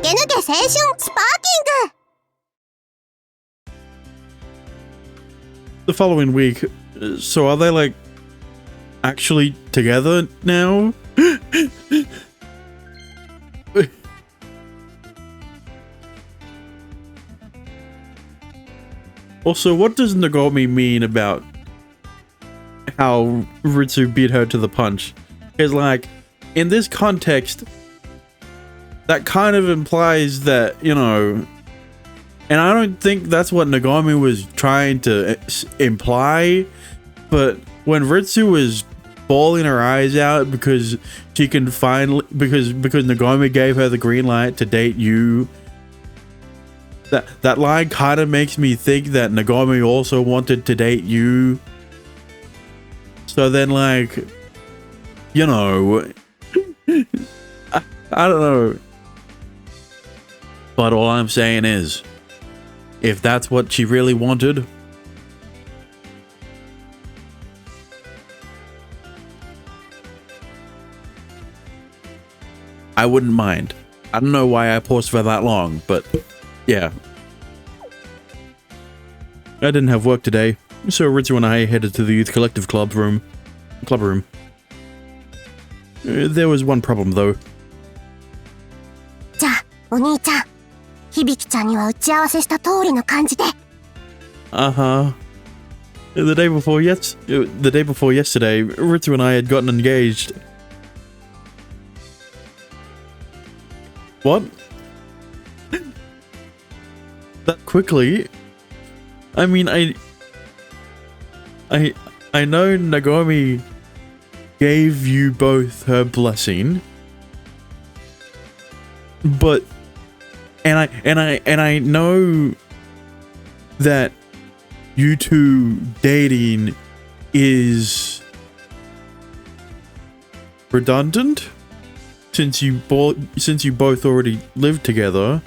駆け抜け青春スパーキング The following week, so are they like actually together now? Also, what does Nagomi mean about how Ritsu beat her to the punch? Because, like, in this context, that kind of implies that, you know, and I don't think that's what Nagomi was trying to imply, but when Ritsu was bawling her eyes out because she can finally, because Nagomi gave her the green light to date you, that line kind of makes me think that Nagomi also wanted to date you. So then, like, you know, I don't know. But all I'm saying is, if that's what she really wanted, I wouldn't mind. I don't know why I paused for that long, but yeah. I didn't have work today, so Ritsu and I headed to the Youth Collective Club room. There was one problem though. じゃあ、お兄ちゃん、響ちゃんには打ち合わせした通りの感じで。Uh-huh. The day before yesterday, Ritsu and I had gotten engaged. What? That quickly? I mean, I know Nagomi gave you both her blessing, but and I know that you two dating is redundant since you both already live together,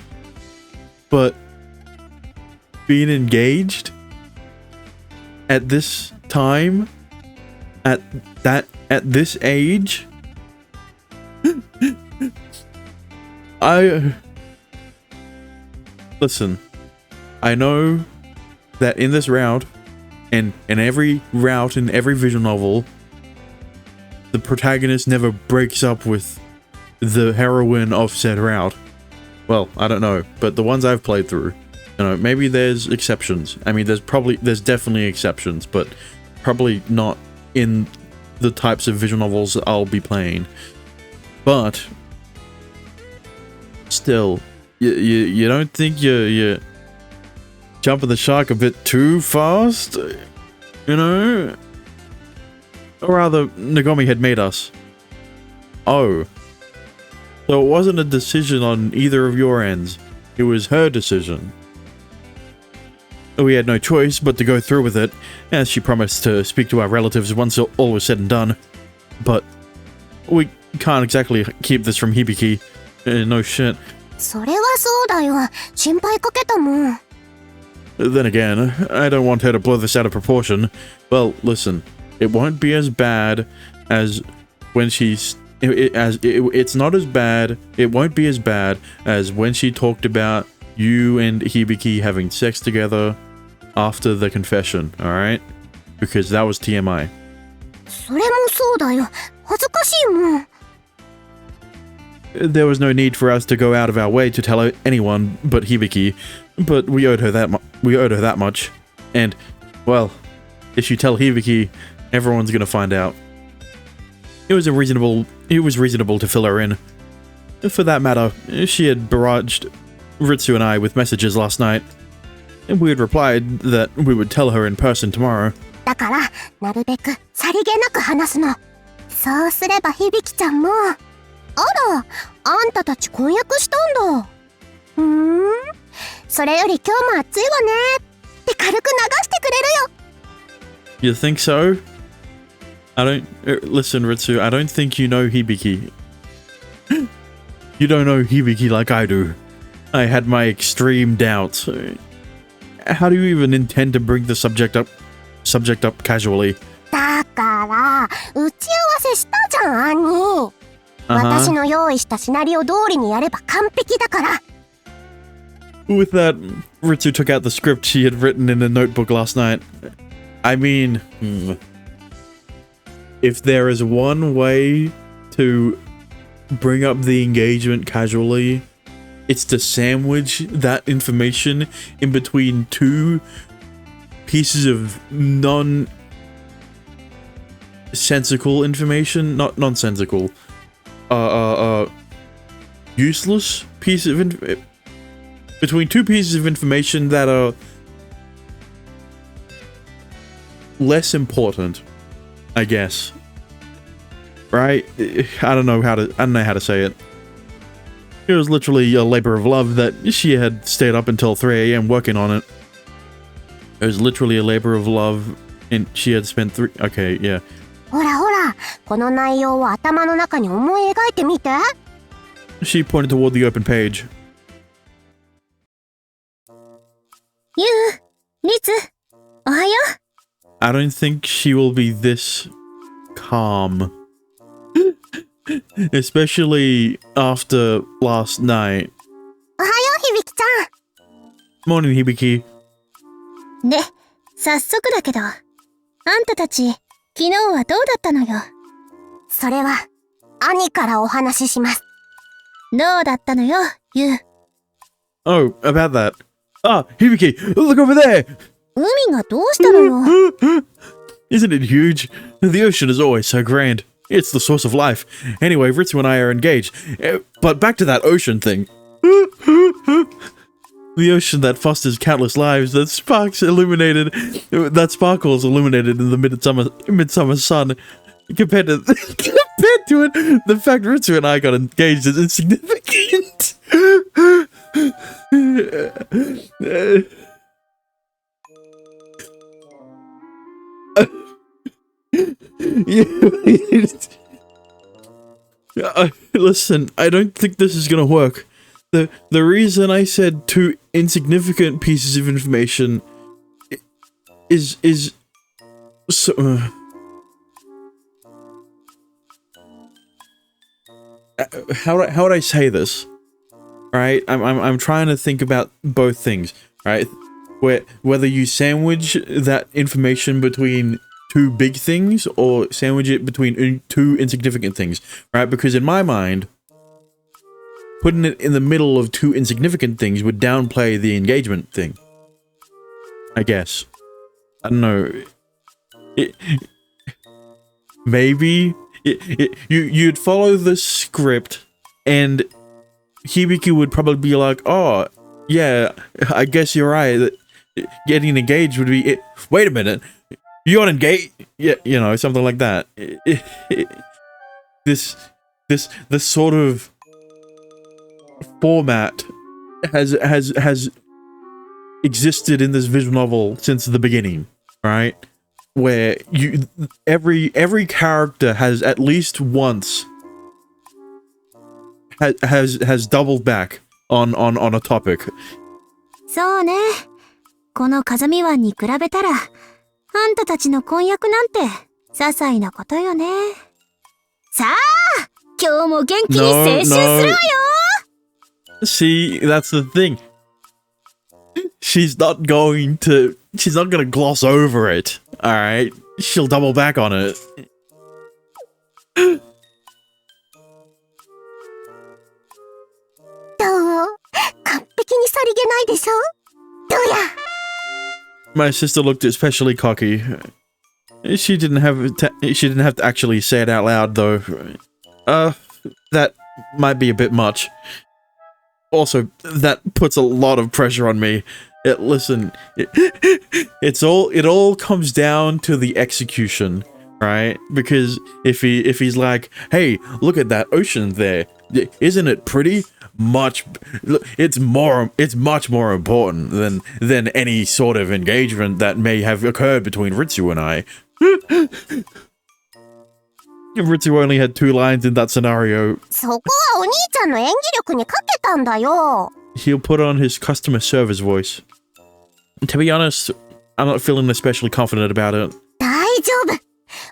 but being engaged at this time, at this age, listen, I know that in this route, and in every route in every visual novel, the protagonist never breaks up with the heroine of said route. Well, I don't know, but the ones I've played through, you know, maybe there's exceptions. I mean, there's definitely exceptions, but probably not in the types of visual novels that I'll be playing. But still, you don't think you're jumping the shark a bit too fast, you know? Or rather, Nagomi had made us. Oh. So it wasn't a decision on either of your ends. It was her decision. We had no choice but to go through with it, as she promised to speak to our relatives once all was said and done. But we can't exactly keep this from Hibiki. No shit. それはそうだよ。心配かけたもん。Then again, I don't want her to blow this out of proportion. Well, listen, it won't be as bad as when she's... It's not as bad, it won't be as bad as when she talked about you and Hibiki having sex together after the confession, alright? Because that was TMI. それもそうだよ。恥ずかしいもん。There was no need for us to go out of our way to tell anyone but Hibiki, but we owed her that much. And, well, if you tell Hibiki, everyone's gonna find out. It was reasonable to fill her in. For that matter, she had barraged Ritsu and I with messages last night, and we had replied that we would tell her in person tomorrow. だから、なるべくさりげなく話すの。そうすれば響ちゃんも。あら、あんたたち婚約したんだ。それより今日も暑いわねって軽く流してくれるよ。You think so? Listen, Ritsu, I don't think you know Hibiki. You don't know Hibiki like I do. I had my extreme doubts. How do you even intend to bring the subject up casually? だから、打ち合わせしたじゃん、兄。私の用意したシナリオ通りにやれば完璧だから。With that, Ritsu took out the script she had written in a notebook last night. I mean, if there is one way to bring up the engagement casually, it's to sandwich that information in between two pieces of nonsensical information, not nonsensical, useless piece of between two pieces of information that are less important, I guess. Right? I don't know how to say it. It was literally a labor of love that she had stayed up until 3 a.m. working on it. It was literally a labor of love, and she had spent okay, yeah. ほらほら、この内容を頭の中に思い描いてみて。She pointed toward the open page. ゆう、リツ、おはよう。I don't think she will be this calm. Especially after last night. おはよう、響ちゃん。 Morning, Hibiki. で、早速だけど、あんたたち、昨日はどうだったのよ。それは、兄からお話しします。どうだったのよ、ゆう。Oh, about that. Ah, Hibiki, look over there! 海がどうしたのよ。Isn't it huge? The ocean is always so grand. It's the source of life. Anyway, Ritsu and I are engaged. But back to that ocean thing. The ocean that fosters countless lives, that sparkles illuminated in the midsummer sun. Compared to it, the fact Ritsu and I got engaged is insignificant. Listen, I don't think this is gonna work. The reason I said two insignificant pieces of information is so how would I say this? Right? I'm trying to think about both things, right? Whether you sandwich that information between two big things or sandwich it between two insignificant things, right? Because in my mind, putting it in the middle of two insignificant things would downplay the engagement thing. I guess. I don't know. You'd follow the script and Hibiki would probably be like, oh, yeah, I guess you're right. Getting engaged would be it. Wait a minute. You got engaged? Yeah, you know, something like that. This sort of format has existed in this visual novel since the beginning, right? Where every character has at least once has doubled back on a topic. そうね。この風見湾に比べたら、あんたたちの婚約なんて些細なことよね。さあ、今日も元気に青春するわよ。See, that's the thing. She's not gonna gloss over it. Alright? She'll double back on it. どう？完璧にさりげないでしょ？どうや？ My sister looked especially cocky. She didn't have to actually say it out loud though. That might be a bit much. Also, that puts a lot of pressure on me. It all comes down to the execution, right? Because if he's like, hey, look at that ocean there, isn't it pretty? It's much more important than any sort of engagement that may have occurred between Ritsu and I. Ritsu only had 2 lines in that scenario. そこはお兄ちゃんの演技力にかけたんだよ。 He'll put on his customer service voice. To be honest, I'm not feeling especially confident about it. 大丈夫。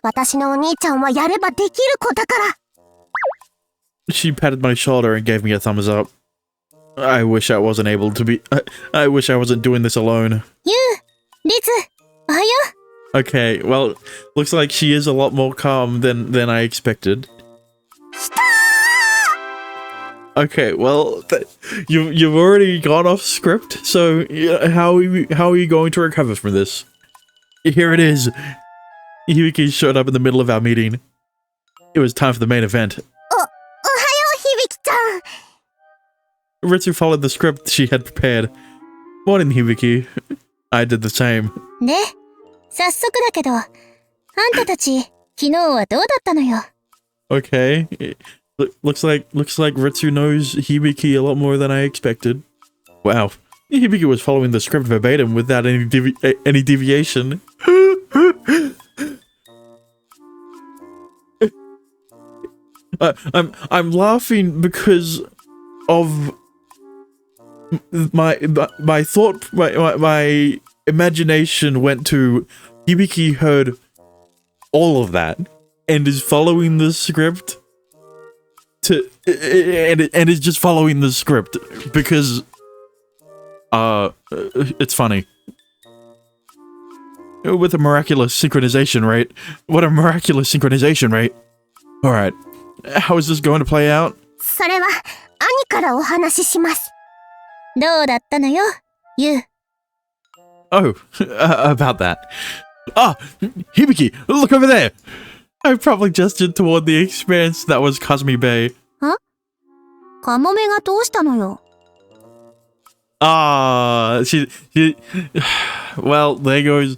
私のお兄ちゃんはやればできる子だから。She patted my shoulder and gave me a thumbs up. I wish I wasn't able to be... I wish I wasn't doing this alone. You, Ritsu, ohayo? Okay, well, looks like she is a lot more calm than I expected. Okay, well, you've already gone off script, so how are you going to recover from this? Here it is. Hibiki showed up in the middle of our meeting. It was time for the main event. Ohayo, Hibiki-chan! Ritsu followed the script she had prepared. Morning, Hibiki. I did the same. で、早速だけど、あんたたち、昨日はどうだったのよ? Okay. Looks like Ritsu knows Hibiki a lot more than I expected. Wow. Hibiki was following the script verbatim without any deviation. I'm laughing because of my imagination went to Hibiki heard all of that and is following the script and is just following the script because it's funny. With a miraculous synchronization rate. What a miraculous synchronization rate. Alright. How is this going to play out? それは、兄からお話しします。どうだったのよ、You? Oh, about that. Ah, Hibiki, look over there! I probably gestured toward the expanse that was Kazumi Bay. ん?カモメがどうしたのよ? Ah, she well, there goes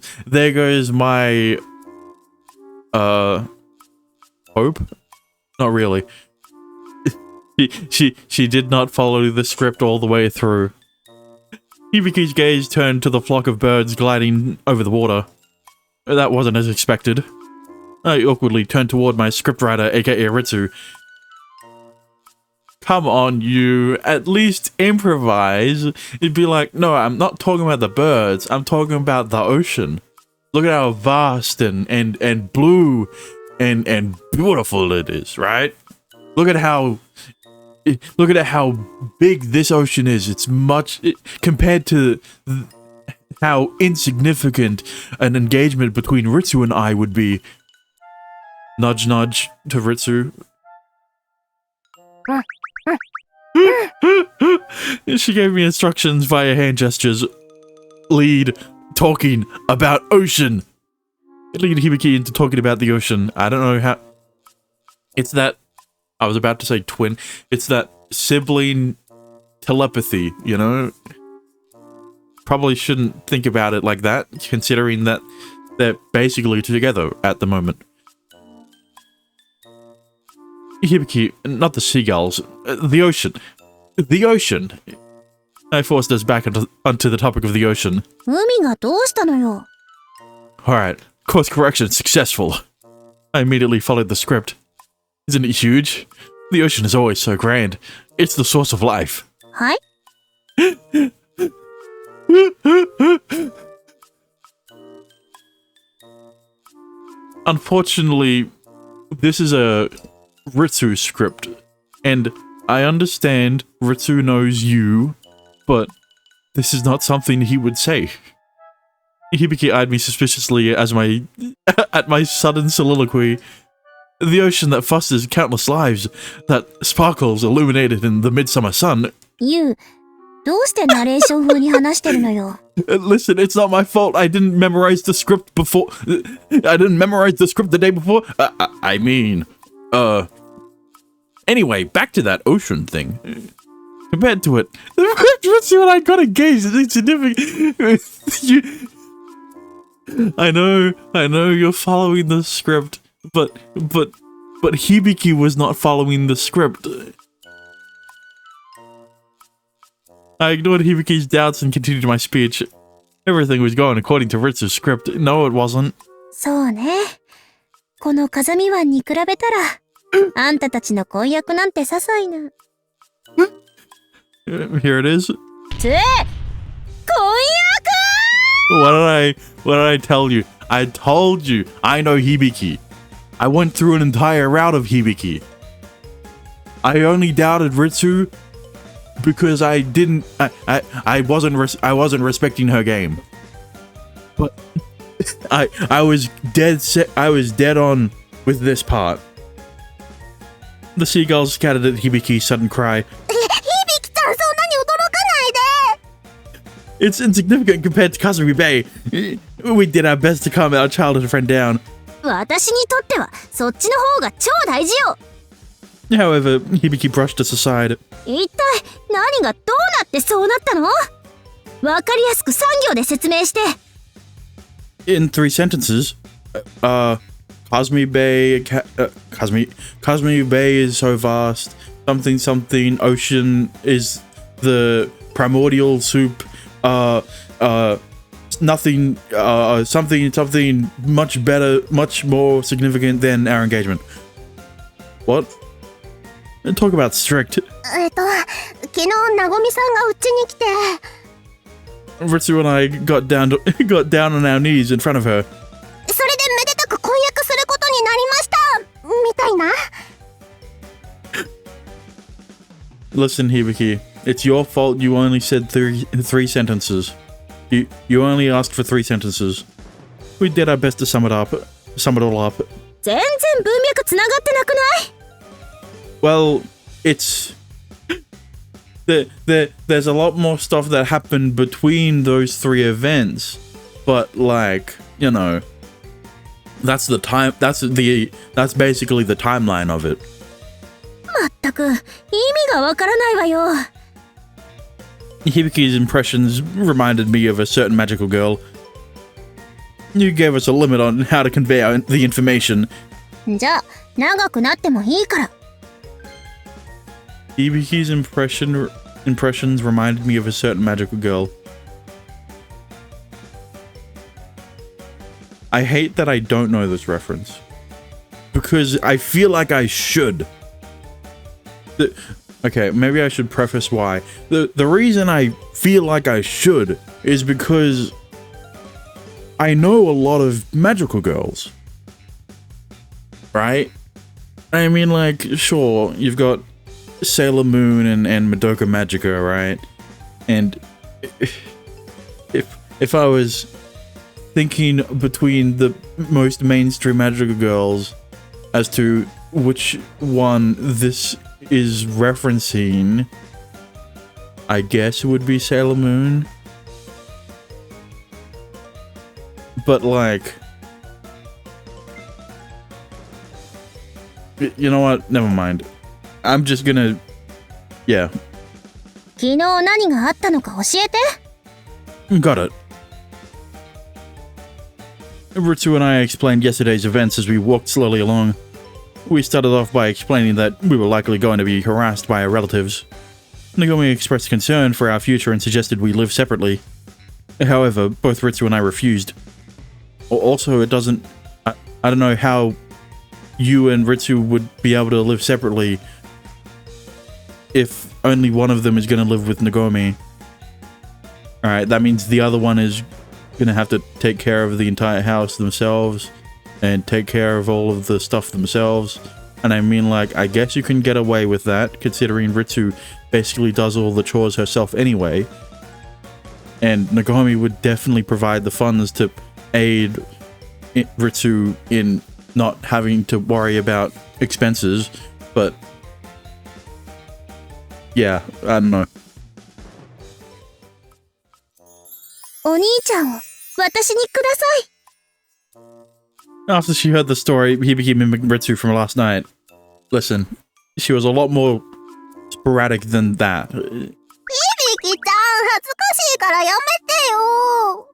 my hope? Not really. She did not follow the script all the way through. Hibiki's gaze turned to the flock of birds gliding over the water. That wasn't as expected. I awkwardly turned toward my scriptwriter, aka Ritsu. Come on, you. At least improvise. It'd be like, no, I'm not talking about the birds. I'm talking about the ocean. Look at how vast and blue and beautiful it is, right? Look at how big this ocean is. It's compared to how insignificant an engagement between Ritsu and I would be. Nudge, nudge to Ritsu. She gave me instructions via hand gestures. Lead talking about ocean. Lead Hibiki into talking about the ocean. I don't know how. It's that. I was about to say twin. It's that sibling telepathy, you know? Probably shouldn't think about it like that, considering that they're basically together at the moment. Hibiki, not the seagulls, the ocean. The ocean. I forced us back onto the topic of the ocean. 海がどうしたのよ? Alright, course correction successful. I immediately followed the script. Isn't it huge? The ocean is always so grand. It's the source of life. はい? Unfortunately, this is a Ritsu script, and I understand Ritsu knows you, but this is not something he would say. Hibiki eyed me suspiciously as at my sudden soliloquy. The ocean that fosters countless lives, that sparkles illuminated in the midsummer sun. You, どうしてナレーション風に話してるのよ? Listen, it's not my fault. I didn't memorize the script before. I didn't memorize the script the day before. I mean, Anyway, back to that ocean thing. Compared to it, Ritsu and I got engaged. It's significant. I know you're following the script, but Hibiki was not following the script. I ignored Hibiki's doubts and continued my speech. Everything was going according to Ritsu's script. No, it wasn't. そうね。この風見湾に比べたら、あんたたちの婚約なんて些細な。Here it is. 婚約! What did I tell you? I told you. I know Hibiki. I went through an entire route of Hibiki. I only doubted Ritsu because I wasn't respecting her game. But I was dead on with this part. The seagulls scattered at Hibiki's sudden cry. It's insignificant compared to Kazumi Bay. We did our best to calm our childhood friend down. 私にとってはそっちの方が超大事よ。 However, Hibiki brushed us aside. 一体何がどうなってそうなったの？わかりやすく3行で説明して。 In 3 sentences, Kazumi Bay is so vast. Something something ocean is the primordial soup. Something something much better, much more significant than our engagement. What? Talk about strict. 昨日なごみさんがうちに来て。 Ritsu and I got down on our knees in front of her. それでめでたく婚約することになりましたみたいな。 Listen, Hibiki, it's your fault you only said three sentences. You only asked for 3 sentences. We did our best to sum it all up. 全然文脈つながってなくない？ Well, it's there's a lot more stuff that happened between those 3 events, but like, you know, that's basically the timeline of it. まったく意味がわからないわよ。 Hibiki's impressions reminded me of a certain magical girl. You gave us a limit on how to convey the information. じゃあ長くなってもいいから。 Hibiki's impressions reminded me of a certain magical girl. I hate that I don't know this reference. Because I feel like I should. Okay, maybe I should preface why. The reason I feel like I should is because I know a lot of magical girls. Right? I mean, like, sure, you've got Sailor Moon and Madoka Magica, right? And if I was thinking between the most mainstream magical girls as to which one this is referencing, I guess it would be Sailor Moon. But like, you know what? Never mind. I'm just gonna, yeah. 昨日何があったのか教えて。 Got it. Ritsu and I explained yesterday's events as we walked slowly along. We started off by explaining that we were likely going to be harassed by our relatives. Nagomi expressed concern for our future and suggested we live separately. However, both Ritsu and I refused. Also, it doesn't... I don't know how you and Ritsu would be able to live separately if only one of them is going to live with Nagomi. Alright, that means the other one is going to have to take care of the entire house themselves and take care of all of the stuff themselves. And I mean, like, I guess you can get away with that, considering Ritsu basically does all the chores herself anyway. And Nagomi would definitely provide the funds to aid Ritsu in not having to worry about expenses, but yeah, I don't know. お兄ちゃんを私にください。 After she heard the story, he became Ritsu from last night. Listen, she was a lot more sporadic than that. 響ちゃん、恥ずかしいからやめてよ。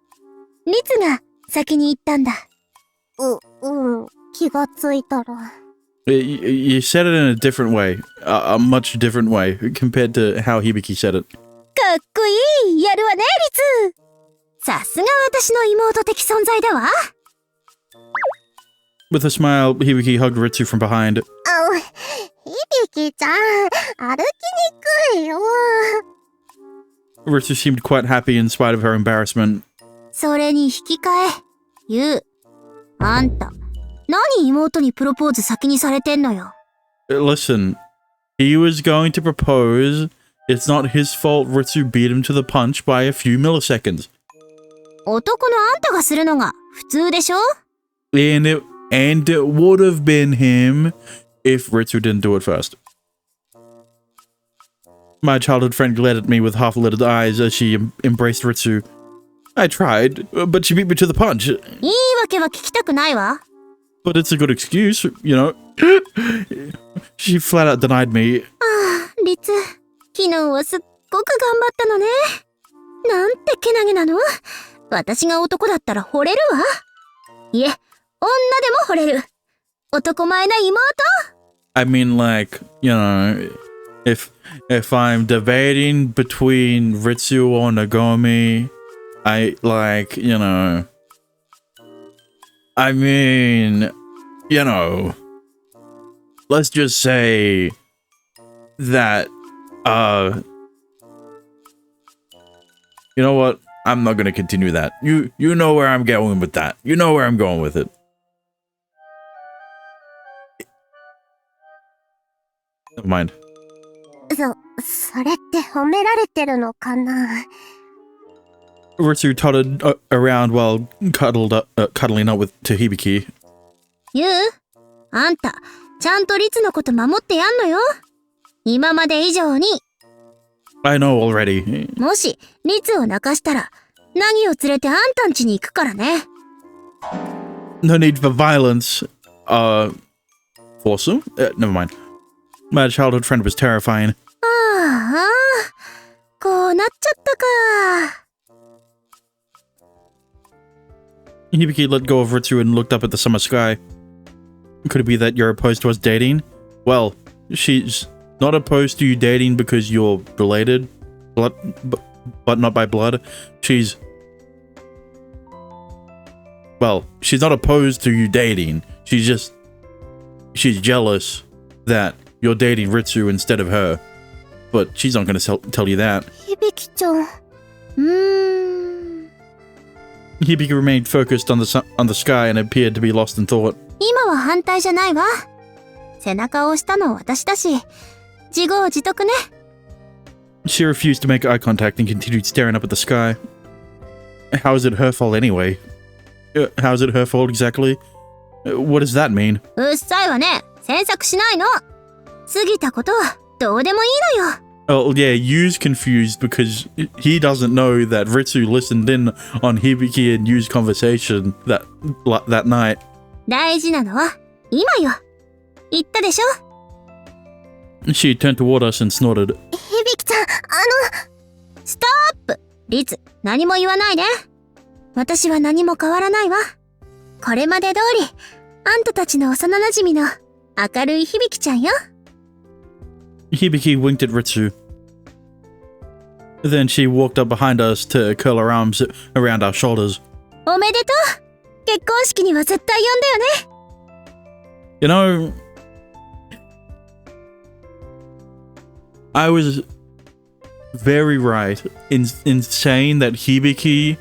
リツが先に言ったんだ。気がついたら。You said it in a different way, a much different way compared to how Hibiki said it. かっこいい、やるわね、リツ。さすが私の妹的存在だわ。With a smile, Hibiki hugged Ritsu from behind. 響ちゃん、歩きにくいよ。Ritsu seemed quite happy in spite of her embarrassment. それに引き換え、ユウ、あんた、何妹にプロポーズ先にされてんのよ。Listen, He was going to propose. It's not his fault Ritsu beat him to the punch by a few milliseconds. 男のあんたがするのが普通でしょ？ And it would have been him if Ritsu didn't do it first. My childhood friend glared at me with half-lit eyes as she embraced Ritsu. I tried, but she beat me to the punch. いいわけは聞きたくないわ。But it's a good excuse, you know. She flat out denied me. リツ、昨日はすっごく頑張ったのね。なんてけなげなの？私が男だったら惚れるわ。いえ、女でも惚れる。男前な妹。I mean, like, you know, if I'm debating between Ritsu or Nagomi, I like, you know. I mean, you know, let's just say that, you know what? I'm not gonna continue that. You know where I'm going with that. You know where I'm going with it. Never mind. それって褒められてるのかな？ Ritsu tottered around while cuddling up with Hibiki. ゆう、あんた、ちゃんとリツのこと守ってやんのよ。今まで以上に。I know already. もし、リツを泣かしたら、ナギを連れてあんたん家に行くからね。No need for violence. Awesome? Never mind. My childhood friend was terrifying. ああ、こうなっちゃったか。Hibiki let go of Ritsu and looked up at the summer sky. Could it be that you're opposed to us dating? Well, she's not opposed to you dating because you're related, but not by blood. She's not opposed to you dating. She's jealous that you're dating Ritsu instead of her. But she's not going to tell you that. 響ちゃん。Hibiki remained focused on the sky and appeared to be lost in thought. 今は反対じゃないわ。背中を押したのは私だし、自業自得ね。She refused to make eye contact and continued staring up at the sky. How is it her fault anyway? How is it her fault exactly? What does that mean? うっさいわね。詮索しないの。過ぎたことはどうでもいいのよ。Oh, yeah, Yu's confused because he doesn't know that Ritsu listened in on Hibiki and Yu's conversation that night. 大事なのは今よ。言ったでしょ。She turned toward us and snorted. 響ちゃん、ストップ！リツ、何も言わないで。私は何も変わらないわ。これまで通り、あんたたちの幼馴染の明るい響ちゃんよ。Hibiki winked at Ritsu. Then she walked up behind us to curl her arms around our shoulders. おめでとう！結婚式には絶対呼んだよね。You know, I was very right in saying that Hibiki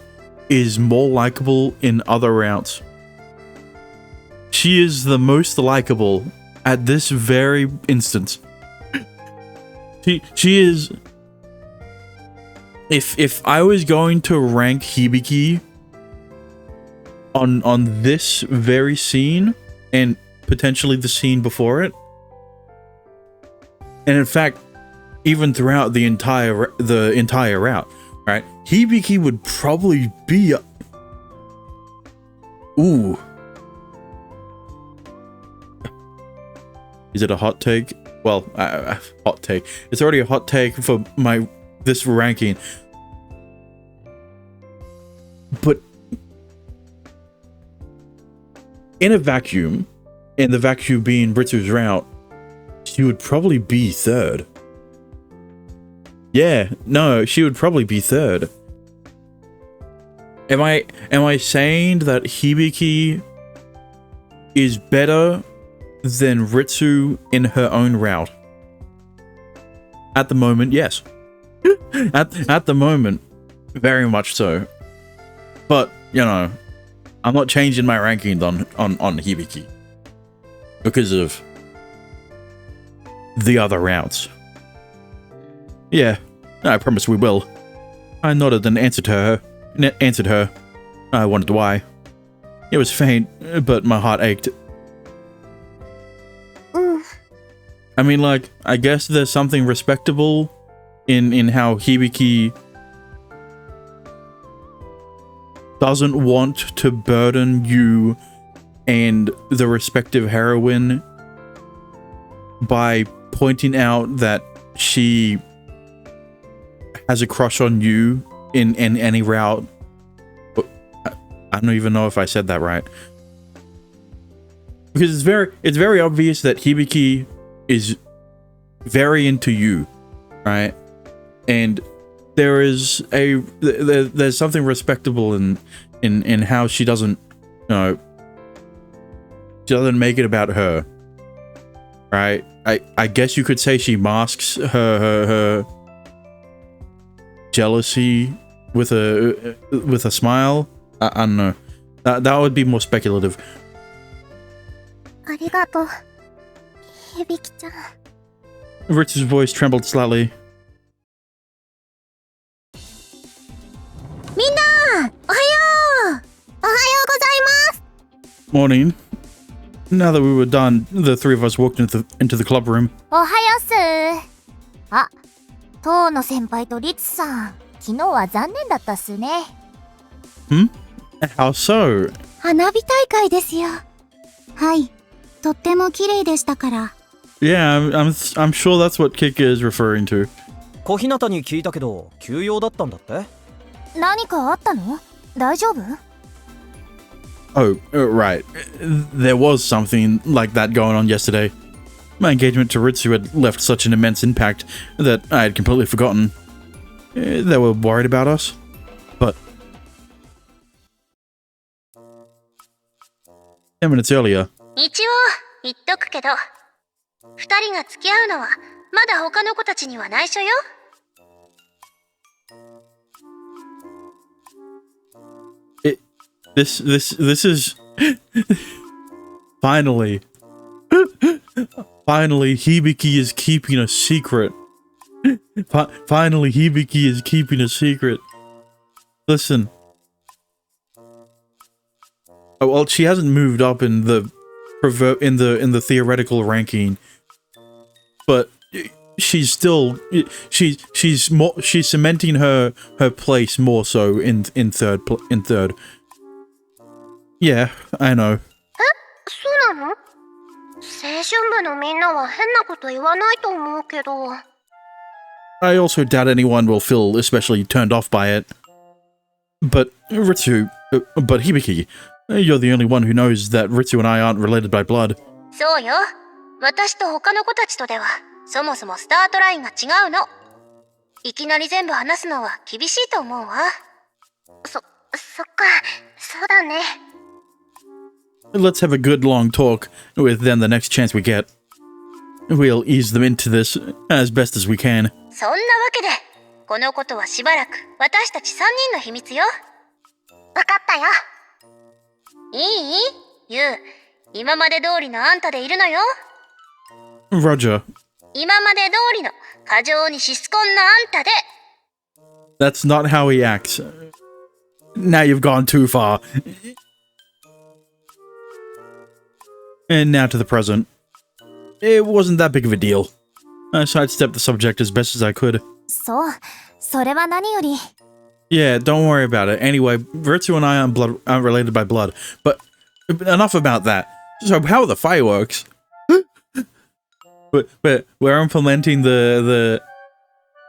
is more likable in other routes. She is the most likable at this very instance. She is. If I was going to rank Hibiki on this very scene and potentially the scene before it, and in fact, even throughout the entire route, right? Hibiki would probably be. Ooh. Is it a hot take? Well, hot take. It's already a hot take for this ranking. But in a vacuum, and the vacuum being Ritsu's route, she would probably be third. Yeah, no, she would probably be third. Am I saying that Hibiki is better than Ritsu in her own route? At the moment, yes. At the moment, very much so. But, you know, I'm not changing my rankings on Hibiki because of the other routes. Yeah, I promise we will. I nodded and answered her. I wondered why. It was faint, but my heart ached. I mean, like, I guess there's something respectable in how Hibiki doesn't want to burden you and the respective heroine by pointing out that she has a crush on you in any route. I don't even know if I said that right. Because it's very obvious that Hibiki is very into you, right? And there's something respectable in how she doesn't, she doesn't make it about her, right? I guess you could say she masks her jealousy with a smile. I don't know. That would be more speculative. ありがとう、響ちゃん。 Rich's voice trembled slightly. みんな、おはよう。おはようございます。 Morning. Now that we were done, the three of us walked into the club room. おはようっす。あ、東野先輩とリツさん、昨日は残念だったっすね。How so? 花火大会ですよ。はい。とっても綺麗でしたから。Yeah, I'm sure that's what Kika is referring to. 小日向に聞いたけど休養だったんだって。何かあったの？大丈夫？ Oh, right. There was something like that going on yesterday. My engagement to Ritsu had left such an immense impact that I had completely forgotten. They were worried about us. But 10 minutes earlier. 一応言っとくけど、二人が付き合うのはまだ他の子たちには内緒よ。This is finally Hibiki is keeping a secret. Finally Hibiki is keeping a secret. Listen. Oh, well, she hasn't moved up in the theoretical ranking, but she's still she's cementing her place more so in third. Yeah, I know. そうなの？青春部のみんなは変なこと言わないと思うけど。I also doubt anyone will feel especially turned off by it. But Hibiki, you're the only one who knows that Ritsu and I aren't related by blood. そうよ。私と他の子たちとでは、そもそもスタートラインが違うの。いきなり全部話すのは厳しいと思うわ。そっか、そうだね。Let's have a good long talk with them the next chance we get. We'll ease them into this as best as we can. そんなわけで、このことはしばらく私たち3人の秘密よ。わかったよ。いい？ユウ、今まで通りのあんたでいるのよ。Roger. 今まで通りの過剰にシスコンなあんたで。That's not how he acts. Now you've gone too far. And now to the present. It wasn't that big of a deal. I sidestepped the subject as best as I could. そう、それは何より。Yeah, don't worry about it. Anyway, Ritsu and I aren't related by blood. But enough about that. So how are the fireworks? But we're implementing the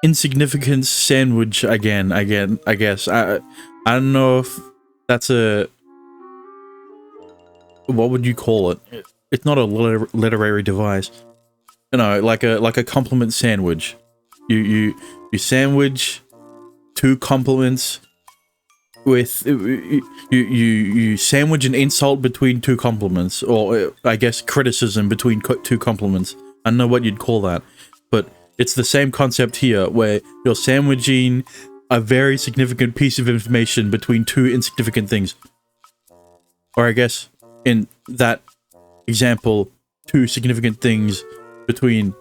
insignificant sandwich again, I guess. I don't know if that's a... What would you call it? It's not a literary device. You know, like a compliment sandwich. You sandwich two compliments with you sandwich an insult between two compliments, or I guess criticism between two compliments. I don't know what you'd call that, but it's the same concept here, where you're sandwiching a very significant piece of information between two insignificant things. Or I guess, in that example, two significant things between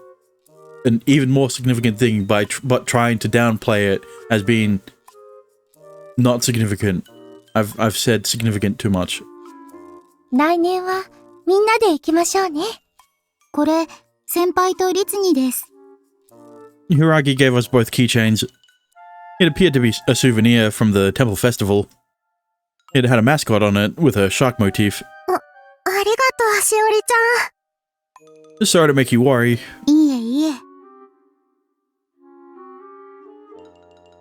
an even more significant thing but trying to downplay it as being not significant. I've said significant too much. 来年はみんなで行きましょうね。これ、先輩と律儀です。Hiragi gave us both keychains. It appeared to be a souvenir from the temple festival. It had a mascot on it with a shark motif. ありがとう、しおりちゃん。 Sorry to make you worry. いえいえ。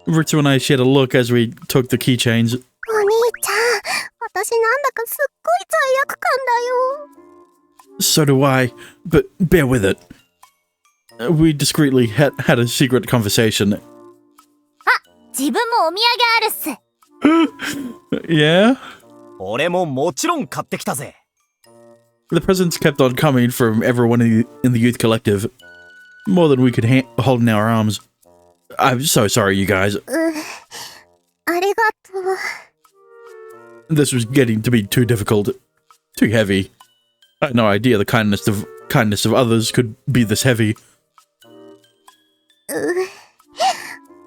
Ritsu and I shared a look as we took the keychains. お兄ちゃん、私なんだかすっごい罪悪感だよ。 So do I, but bear with it. We discreetly had a secret conversation. 自分もお土産あるっす。 Yeah? 俺ももちろん買ってきたぜ。 The presents kept on coming from everyone in the youth collective. More than we could hold in our arms. I'm so sorry, you guys. ありがとう。 This was getting to be too difficult. Too heavy. I had no idea the kindness of others could be this heavy.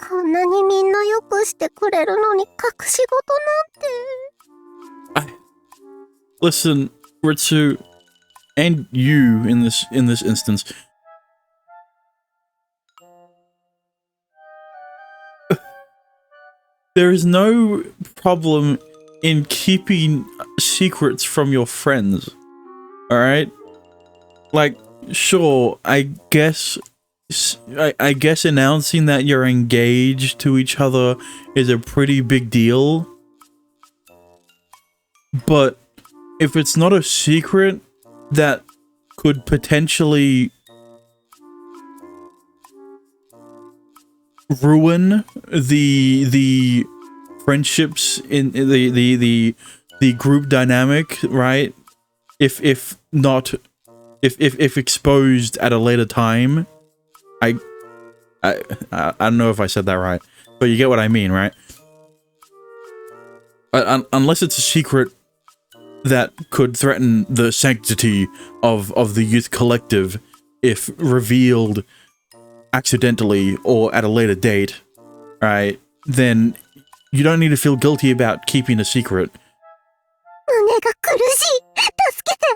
こんなにみんなよくしてくれるのに隠し事なんて。 Listen, Ritsu, and you in this instance. There is no problem in keeping secrets from your friends. Alright? Like, sure, I guess announcing that you're engaged to each other is a pretty big deal. But if it's not a secret that could potentially ruin the friendships in the group dynamic, right? If exposed at a later time, I don't know if I said that right, but you get what I mean, right? Unless it's a secret that could threaten the sanctity of the youth collective if revealed accidentally or at a later date, right? Then you don't need to feel guilty about keeping a secret. 胸が苦しい。助けて、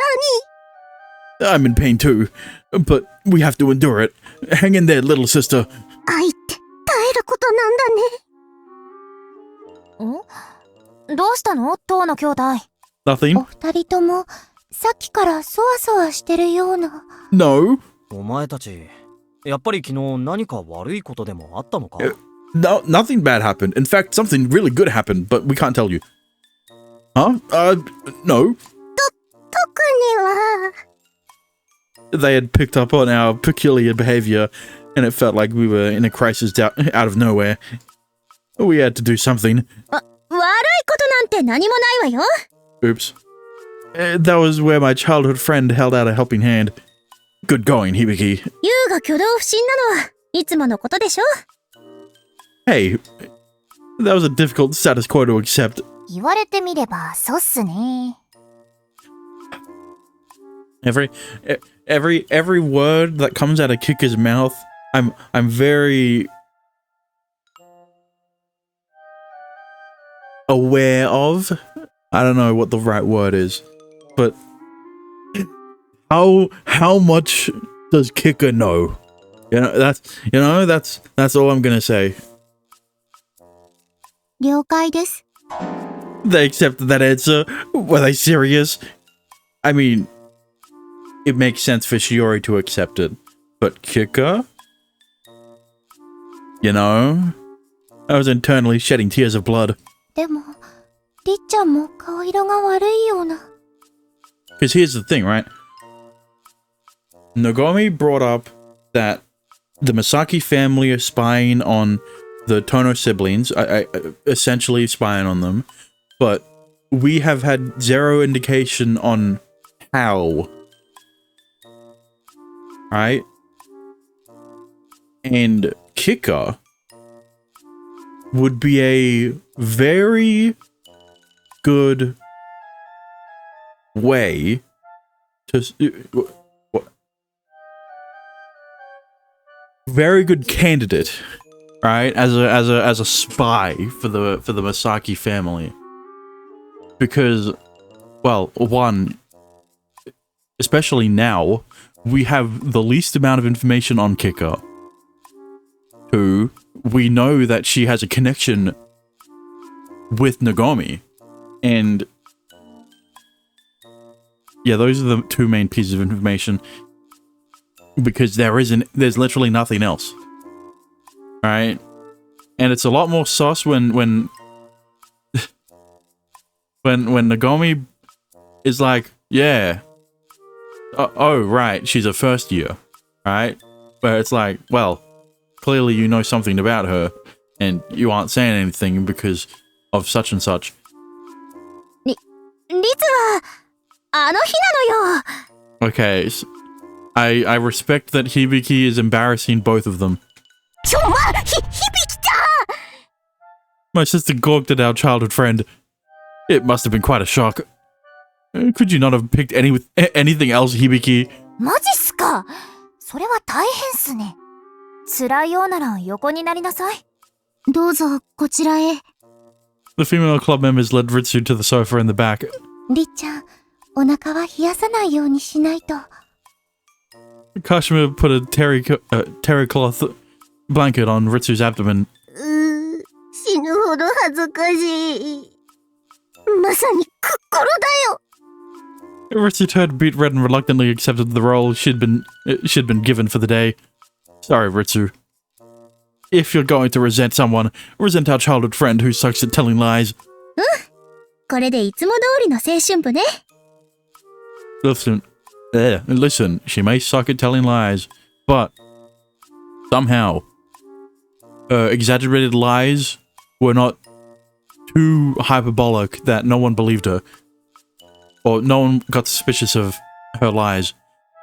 兄。 I'm in pain too, but we have to endure it. Hang in there, little sister. 愛って耐えることなんだね。ん？どうしたの？当の兄弟。 Nothing? お二人ともさっきからそわそわしてるような。 No? お前たち、やっぱり昨日何か悪いことでもあったのか？ No, nothing bad happened. In fact, something really good happened, but we can't tell you. Huh? No. 特には。 They had picked up on our peculiar behavior, and it felt like we were in a crisis out of nowhere. We had to do something. 悪いことなんて何もないわよ。 Oops. That was where my childhood friend held out a helping hand. Good going, Hibiki. 優が挙動不審なのはいつものことでしょ。 Hey, that was a difficult status quo to accept. 言われてみればそうっすね。 Every word that comes out of Kika's mouth, I'm very aware of. I don't know what the right word is, but how much does Kika know? That's all I'm gonna say. 了解です。 They accepted that answer. Were they serious? I mean, it makes sense for Shiori to accept it, but Kika? You know? I was internally shedding tears of blood. でも、りっちゃんも顔色が悪いような。 Because here's the thing, right? Nogomi brought up that the Masaki family are spying on the Tono siblings, essentially spying on them, but we have had zero indication on how. Right? And Kika would be a very good way to... very good candidate, right? As a spy for the Masaki family, because, well, one, especially now, we have the least amount of information on Kika. Two, we know that she has a connection with Nagomi, and yeah, those are the two main pieces of information, because there's literally nothing else. Alright? And it's a lot more sus when Nagomi is like, yeah, oh right, she's a first year, right? Where it's like, well, clearly you know something about her, and you aren't saying anything because of such and such. リツは、あの日なのよ。 Okay, I respect that Hibiki is embarrassing both of them. ちょ、響きちゃん My sister gawked at our childhood friend. It must have been quite a shock. Could you not have picked anything else, Hibiki? マジっすか。それは大変っすね。辛いようなら横になりなさい。どうぞ、こちらへ。 The female club members led Ritsu to the sofa in the back. りっちゃん、お腹は冷やさないようにしないと。 Kashima put a terry cloth blanket on Ritsu's abdomen. 死ぬほど恥ずかしい。まさにクッコロだよ。 Ritsu turned beet red and reluctantly accepted the role she'd been given for the day. Sorry, Ritsu. If you're going to resent someone, resent our childhood friend who sucks at telling lies. これでいつも通りの青春部ね。 Listen, she may suck at telling lies, but somehow, exaggerated lies were not too hyperbolic that no one believed her, or no one got suspicious of her lies.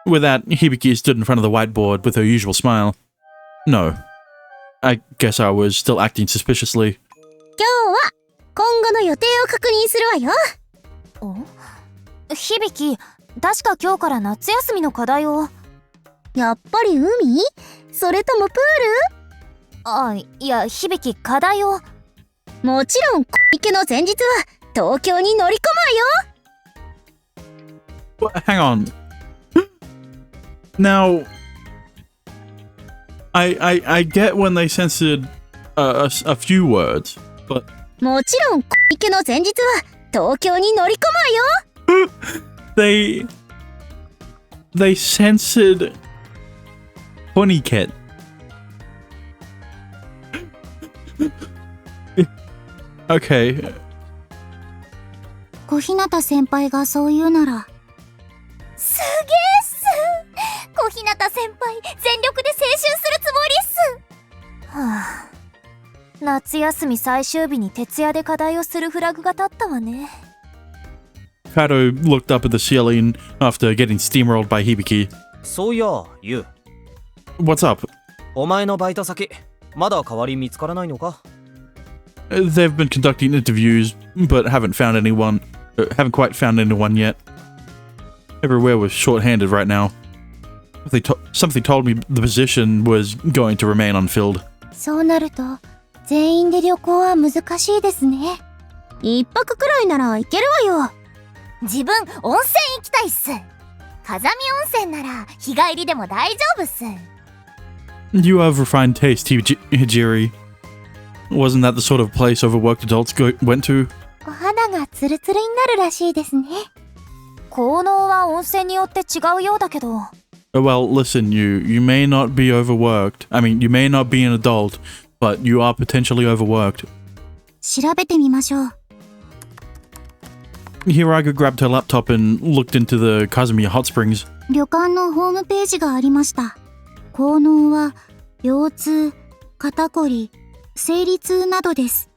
With that, Hibiki stood in front of the whiteboard with her usual smile. No, I guess I was still acting suspiciously. 今日は今後の予定を確認するわよ。響、確か今日から夏休みの課題を。やっぱり海？それともプール？いや、響、課題を。もちろん、池の前日は東京に乗り込むわよ。 Hang on. Now, I get when they censored a few words, but もちろん、池の前日は東京に乗り込むわよ。they censored Honeycat. Okay. 小日向先輩がそう言うなら。すげえっす。小日向先輩、全力で青春するつもりっす。はあ、夏休み最終日に徹夜で課題をするフラグが立ったわね。Kato looked up at the ceiling after getting steamrolled by Hibiki. そういや、ユウ。 What's up? お前のバイト先、まだ代わり見つからないのか？ They've been conducting interviews, but haven't quite found anyone yet. Everywhere was short-handed right now. Something told me the position was going to remain unfilled. そうなると、全員で旅行は難しいですね。一泊くらいなら行けるわよ。自分、温泉行きたいっす。風見温泉なら日帰りでも大丈夫っす。You have refined taste, Hijiri. Wasn't that the sort of place overworked adults went to? お肌がツルツルになるらしいですね。効能は温泉によって違うようだけど。Well, listen, you may not be overworked. I mean, you may not be an adult, but you are potentially overworked. 調べてみましょう。Hiraga grabbed her laptop and looked into the Kazumiya hot springs. 旅館のホームページがありました。効能は腰痛、肩こり、生理痛などです。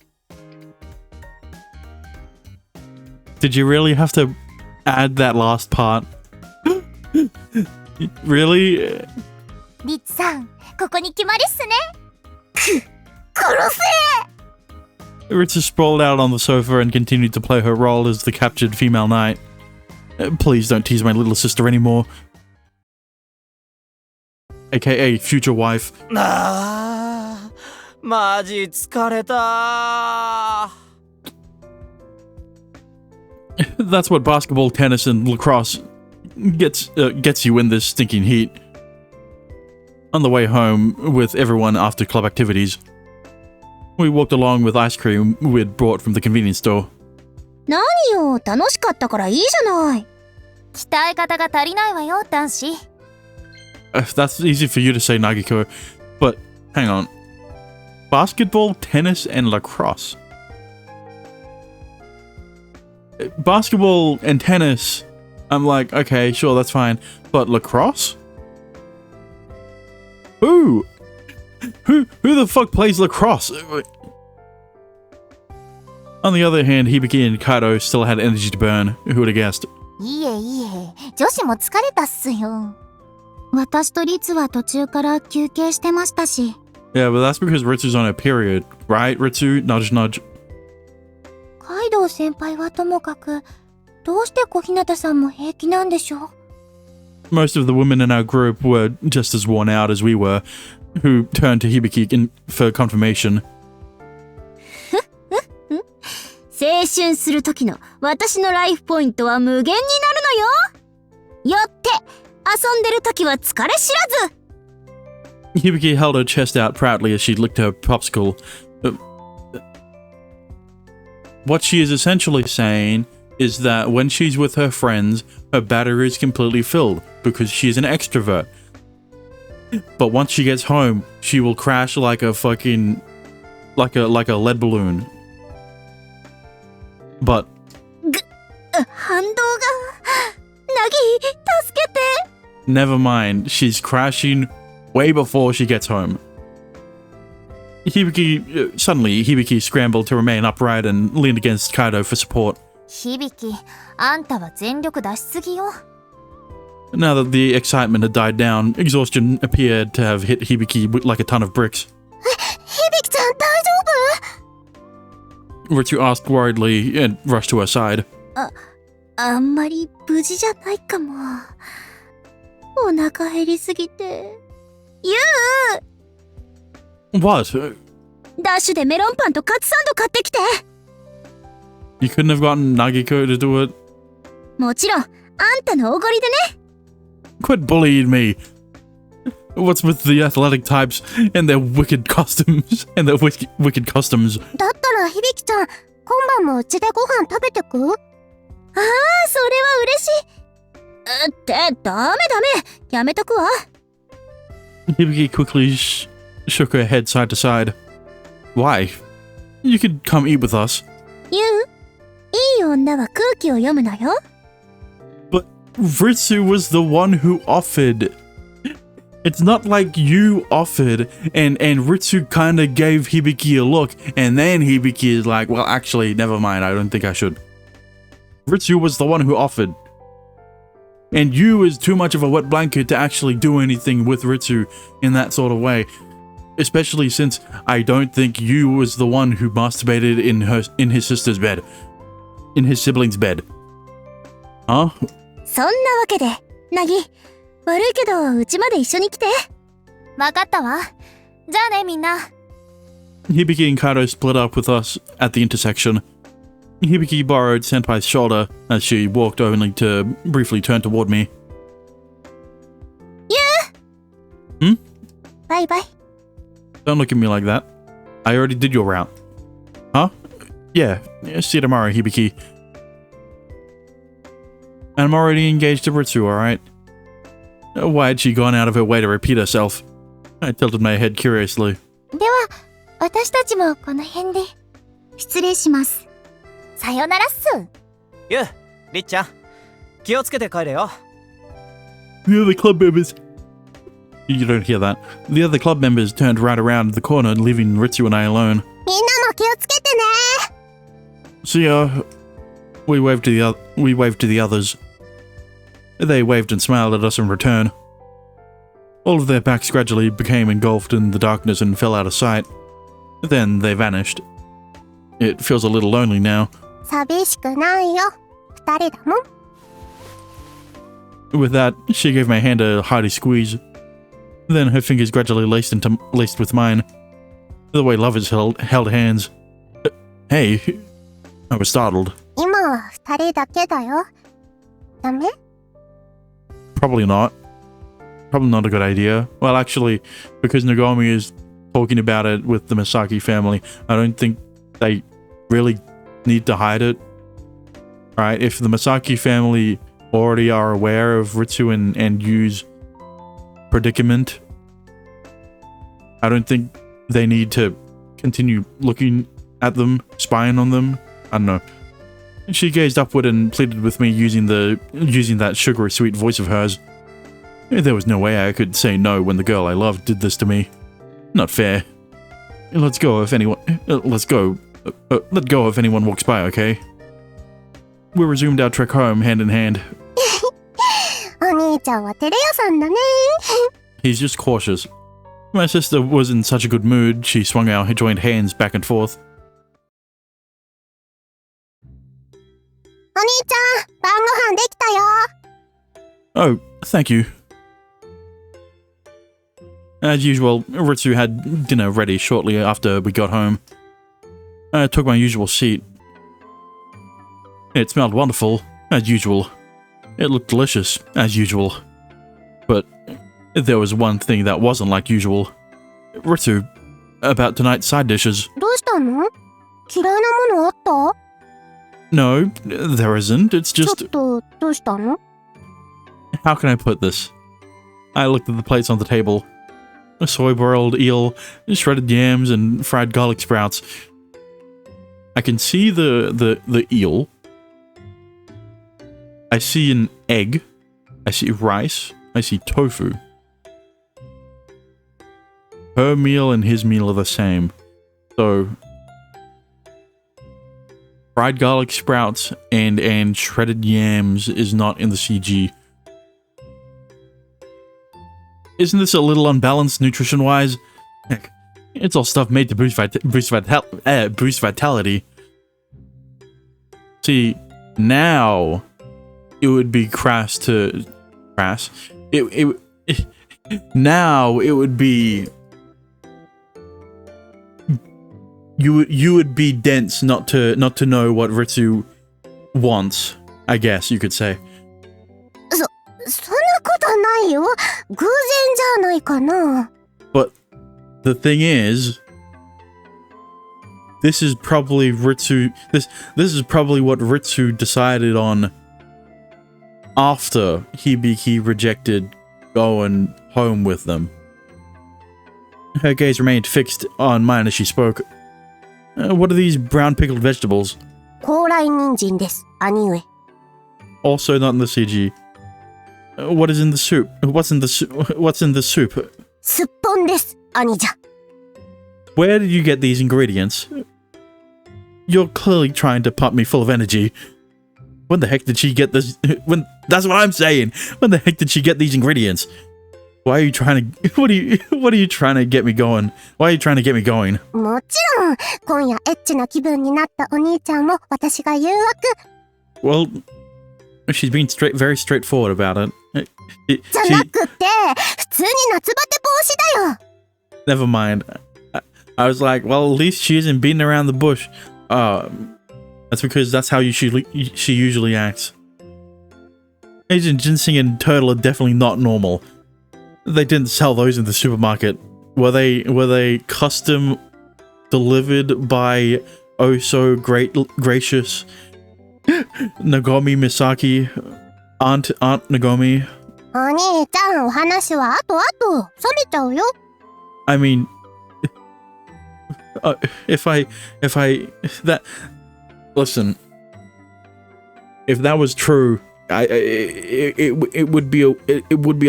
Did you really have to add that last part? Really? リッツさん、ここに決まりっすね。殺せ！ Ritsu sprawled out on the sofa and continued to play her role as the captured female knight. Please don't tease my little sister anymore. aka future wife. あー、マジ疲れた。 That's what basketball, tennis, and lacrosse gets you in this stinking heat. On the way home with everyone after club activities, we walked along with ice cream we'd brought from the convenience store. 何よ、楽しかったからいいじゃない。鍛え方が足りないわよ、男子。That's easy for you to say, Nagiko, but hang on. Basketball, tennis, and lacrosse. Basketball and tennis, I'm like, okay, sure, that's fine. But lacrosse? Who the fuck plays lacrosse? On the other hand, Hibiki and Kaido still had energy to burn. Who would have guessed? いえいえ、女子も疲れたっすよ。私とリツは途中から休憩してましたし。Yeah, but that's because Ritsu's on a period, right, Ritsu? Nudge, nudge. カイドウ先輩はともかく、どうして小日向さんも平気なんでしょう？ Most of the women in our group were just as worn out as we were, who turned to Hibiki for confirmation. 青春する時の私のライフポイントは無限になるのよ。よって遊んでる時は疲れ知らず。Hibiki held her chest out proudly as she licked her popsicle. What she is essentially saying is that when she's with her friends, her battery is completely filled because she's an extrovert. But once she gets home, she will crash like a fucking like a lead balloon. But 反動が。ナギ、助けて。 never mind, she's crashing way before she gets home. Suddenly, Hibiki scrambled to remain upright and leaned against Kaido for support. 響、あんたは全力出しすぎよ。 Now that the excitement had died down, exhaustion appeared to have hit Hibiki like a ton of bricks. 響ちゃん大丈 Ritsu asked worriedly and rushed to her side. 夫？あんまり無事じゃないかも。お腹減りすぎて。What? ダッシュでメロンパンとカツサンド買ってきて。 You couldn't have gotten Nagiko to do it? もちろん、あんたのおごりでね。 Quit bullying me. What's with the athletic types and their wicked costumes? だったら響ちゃん、今晩もうちでご飯食べてく？ああ、それは嬉しい。ってダメ。やめとくわ。 Hibiki quickly shook her head side to side. Why? You could come eat with us. いい女は空気を読むのよ。 But Ritsu was the one who offered. It's not like you offered and Ritsu kinda gave Hibiki a look and then Hibiki is like, well, actually, never mind, I don't think I should. Ritsu was the one who offered. And you is too much of a wet blanket to actually do anything with Ritsu in that sort of way. Especially since I don't think you was the one who masturbated in his sister's bed. In his sibling's bed. Huh? そんなわけで、ナギ、悪いけどうちまで一緒に来て。わかったわ。じゃあねみんな。 Hibiki and Kaido split up with us at the intersection. Hibiki borrowed Senpai's shoulder as she walked only to briefly turn toward me. Bye bye. Don't look at me like that. I already did your route. Huh? Yeah, see you tomorrow, Hibiki. And I'm already engaged to Ritsu, alright? Why had she gone out of her way to repeat herself? I tilted my head curiously. では、私たちもこの辺で。失礼します。さよならっす。ゆう、りっちゃん、気をつけて帰れよ。 The other club members... You don't hear that. The other club members turned right around the corner, leaving Ritsu and I alone. みんなも気をつけてね。 See ya. We waved to the others. They waved and smiled at us in return. All of their backs gradually became engulfed in the darkness and fell out of sight. Then they vanished. It feels a little lonely now. 寂しくないよ。二人だもん。 With that, she gave my hand a hearty squeeze. Then her fingers gradually laced with mine. The way lovers held hands. Hey, I was startled. 今は二人だけだよ。ダメ？ Probably not. Probably not a good idea. Well, actually, because Nagomi is talking about it with the Misaki family, I don't think they really need to hide it. Right? If the Misaki family already are aware of Ritsu and Yu's predicament, I don't think they need to continue looking at them, spying on them. I don't know. She gazed upward and pleaded with me using that sugary sweet voice of hers. There was no way I could say no when the girl I loved did this to me. Not fair. Let's go if anyone. Let's go. Let go if anyone walks by, okay? We resumed our trek home hand in hand. お兄ちゃんは照れ屋さんだね。 He's just cautious. My sister was in such a good mood, she swung our joined hands back and forth. お兄ちゃん、晩ご飯できたよ。 Oh, thank you. As usual, Ritsu had dinner ready shortly after we got home. I took my usual seat. It smelled wonderful, as usual. It looked delicious, as usual. But there was one thing that wasn't like usual. Ritsu, about tonight's side dishes. どうしたの？嫌いなものあった？ No, there isn't. It's ちょ just... っと、どうしたの？ How can I put this? I looked at the plates on the table. A soy-boiled eel, shredded yams, and fried garlic sprouts. I can see the eel. I see an egg. I see rice. I see tofu. Her meal and his meal are the same. So... fried garlic sprouts and shredded yams is not in the CG. Isn't this a little unbalanced nutrition-wise? Heck, it's all stuff made to boost vitality. See, now it would be crass to crass. Now it would be you would be dense not to know what Ritsu wants, I guess you could say. そんなことないよ。偶然じゃないかな。 But the thing is, this is probably Ritsu. This is probably what Ritsu decided on after Hibiki rejected going home with them. Her gaze remained fixed on mine as she spoke. What are these brown pickled vegetables? 高麗人参です、兄上。 Also not in the CG. What is in the soup? What's in the soup? すっぽんです、兄じゃ。 Where did you get these ingredients? You're clearly trying to pump me full of energy. When the heck did she get this? That's what I'm saying. When the heck did she get these ingredients? Why are you trying to? What are you trying to get me going? Why are you trying to get me going? もちろん、今夜エッチな気分になったお兄ちゃんも私が誘惑。 Well, she's been very straightforward about it. じゃなくて、普通に夏バテ防止だよ。 Never mind. I was like, well, at least she isn't beating around the bush. That's because that's how she usually acts. Asian ginseng and turtle are definitely not normal. They didn't sell those in the supermarket. Were they custom delivered by oh so gracious Nagomi Misaki, Aunt Nagomi? お兄ちゃん、お話は後々冷めちゃうよ。 I mean, if I that listen, if that was true, it would be a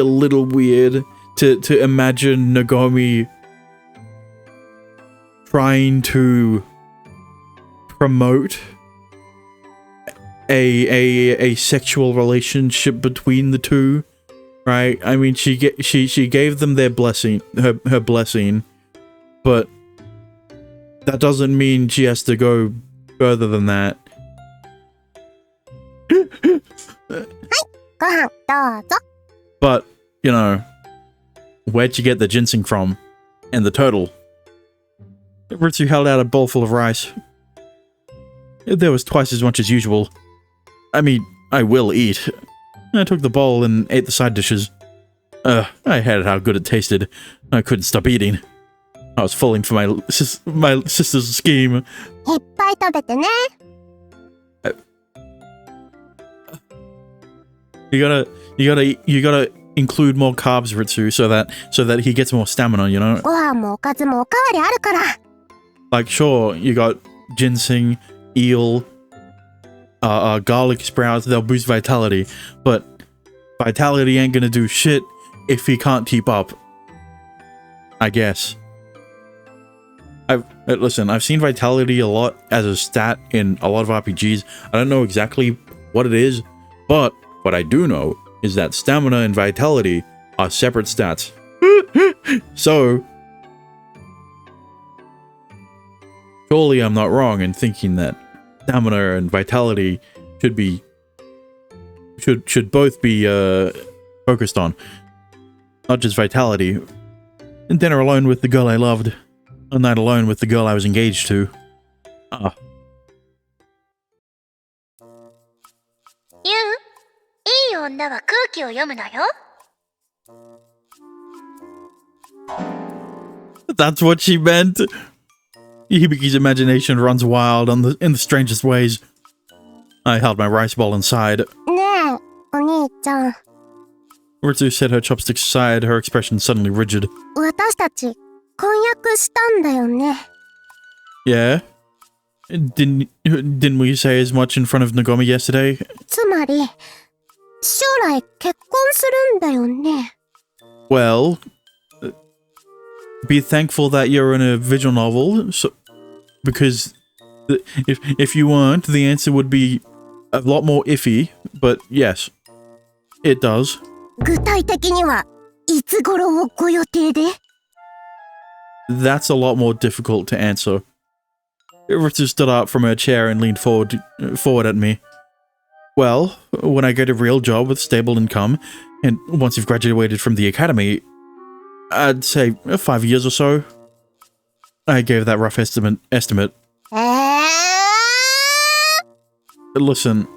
little weird to imagine Nagomi trying to promote a sexual relationship between the two, right? I mean, she gave them their blessing, her blessing, but that doesn't mean she has to go further than that. ご飯どうぞ。 But, you know, where'd you get the ginseng from? And the turtle. Ritsu held out a bowl full of rice. There was twice as much as usual. I mean, I will eat. I took the bowl and ate the side dishes. I hated how good it tasted. I couldn't stop eating. I was falling for my sister's scheme. いっぱい食べてね。You gotta include more carbs, Ritsu, so that he gets more stamina, you know? ご飯もおかずもおかわりあるから。Like, sure, you got ginseng, eel, garlic sprouts, they'll boost vitality, but vitality ain't gonna do shit if he can't keep up. I guess. Listen, I've seen vitality a lot as a stat in a lot of RPGs. I don't know exactly what it is, but what I do know is that stamina and vitality are separate stats. So, surely I'm not wrong in thinking that stamina and vitality should both be focused on, not just vitality. And dinner alone with the girl I loved, a night alone with the girl I was engaged to. You, いい女は空気を読むのよ。That's what she meant. Hibiki's imagination runs wild in the strangest ways. I held my rice bowl inside. ねえ、お兄ちゃん。 Ritsu set her chopsticks aside, her expression suddenly rigid. 私たち、婚約したんだよね。 Yeah? Didn't we say as much in front of Nagomi yesterday? つまり、将来結婚するんだよね。 Well, be thankful that you're in a visual novel, because if you weren't, the answer would be a lot more iffy, but yes, it does. 具体的にはいつ頃をご予定で？ That's a lot more difficult to answer. Ritsu stood up from her chair and leaned forward at me. Well, when I get a real job with stable income, and once you've graduated from the academy, I'd say 5 years or so. I gave that rough estimate. Listen,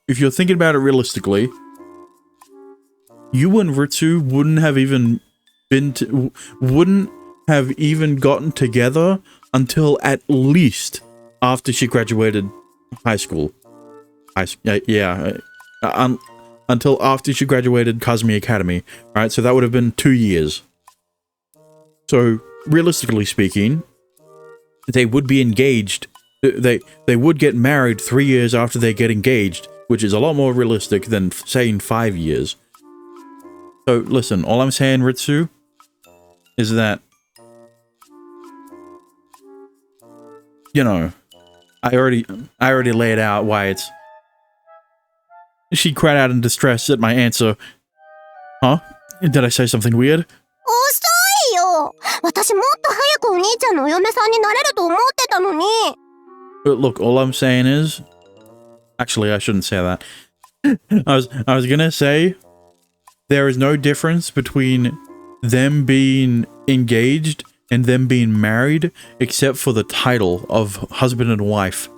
if you're thinking about it realistically, you and Ritsu wouldn't have even gotten together until at least after she graduated high school. Until after she graduated Kazumi Academy, right? So that would have been 2 years. So realistically speaking, they would be engaged. They would get married 3 years after they get engaged, which is a lot more realistic than saying 5 years. So listen, all I'm saying, Ritsu, is that, you know, I already laid out why it's. She cried out in distress at my answer. Huh? Did I say something weird? 遅いよ。私もっと早くお兄ちゃんのお嫁さんになれると思ってたのに。 Look, all I'm saying is, actually, I shouldn't say that. I was gonna say there is no difference between them being engaged and them being married, except for the title of husband and wife.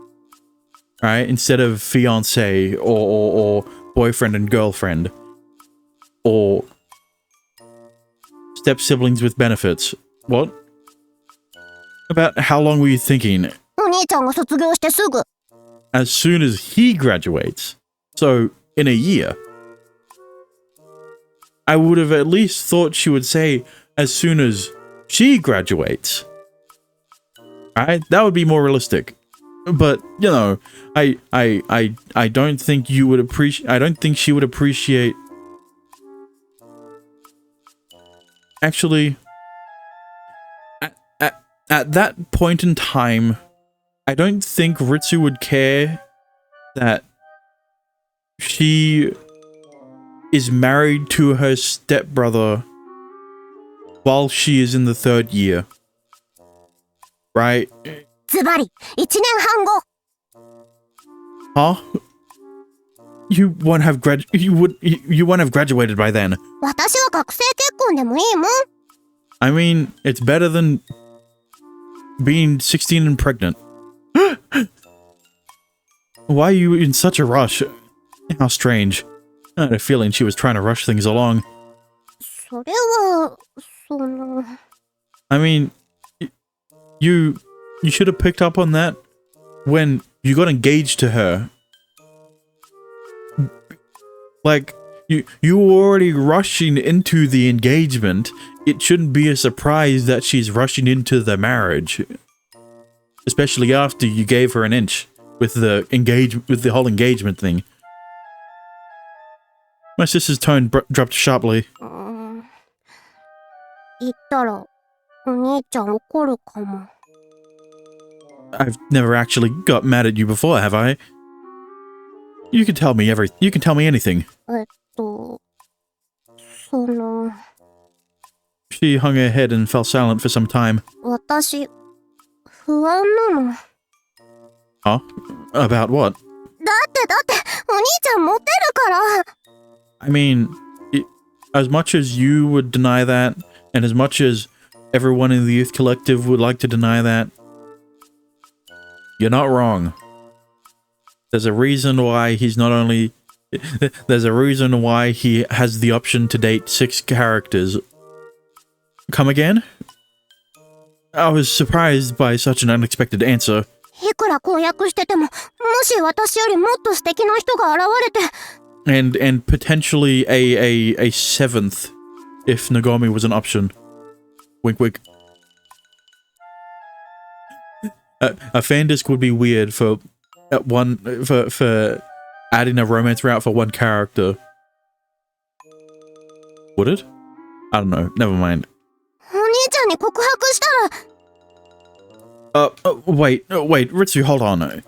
Right? Instead of fiancé or boyfriend and girlfriend. Or step-siblings with benefits. What? About how long were you thinking? お兄ちゃんが卒業してすぐ。 As soon as he graduates. So, in a year. I would have at least thought she would say, as soon as she graduates. Right? That would be more realistic. But, you know, I don't think you would appreciate. I don't think she would appreciate. Actually, at that point in time, I don't think Ritsu would care that she is married to her stepbrother while she is in the 3rd year. Right? ズバリ、1年半後。 Huh? you won't have graduated by then. 私は学生結婚でもいいもん。 I mean, it's better than being 16 and pregnant. Why are you in such a rush? How strange. I had a feeling she was trying to rush things along. それは、その... I mean, you should have picked up on that when you got engaged to her. Like, you were already rushing into the engagement. It shouldn't be a surprise that she's rushing into the marriage. Especially after you gave her an inch with the whole engagement thing. My sister's tone dropped sharply. 言ったら、お兄ちゃん怒るかも。 I've never actually got mad at you before, have I? You can tell me anything. その... She hung her head and fell silent for some time. 私、不安なの。 Huh? About what? だって、お兄ちゃんモテるから。 I mean, as much as you would deny that, and as much as everyone in the youth collective would like to deny that, you're not wrong. There's a reason why he's not only... There's a reason why he has the option to date 6 characters. Come again? I was surprised by such an unexpected answer. いくら婚約してても、もし私よりもっと素敵な人が現れて... And potentially a 7th, if Nagomi was an option. Wink wink. A fan disc would be weird for adding a romance route for one character. Would it? I don't know. Never mind. お兄ちゃんに告白したら... Wait, Ritsu, hold on.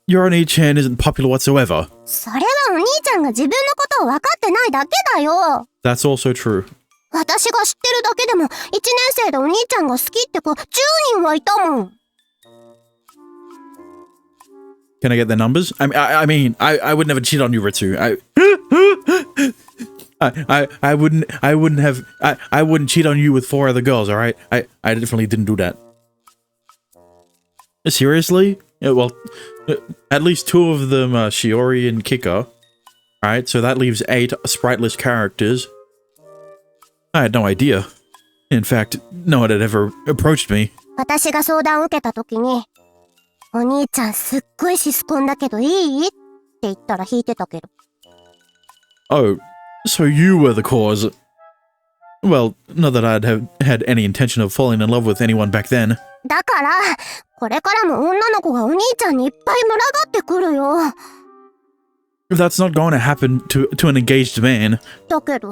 Your Oni-chan isn't popular whatsoever. それはお兄ちゃんが自分のことを分かってないだけだよ。 That's also true. 私が知ってるだけでも、1年生でお兄ちゃんが好きって子10人はいたもん。 Can I get their numbers? I mean, I would never cheat on you, Ritsu. I wouldn't cheat on you with 4 other girls, alright? I definitely didn't do that. Seriously? Yeah, well, at least 2 of them are Shiori and Kika. Alright, so that leaves 8 spriteless characters. I had no idea. In fact, no one had ever approached me. 私が相談を受けた時に、お兄ちゃんすっごいシスコンだけどいい？って言ったら引いてたけど。 Oh, so you were the cause. Well, not that I'd have had any intention of falling in love with anyone back then. だから、これからも女の子がお兄ちゃんにいっぱい群がってくるよ。 That's not going to happen to an engaged man. だけど、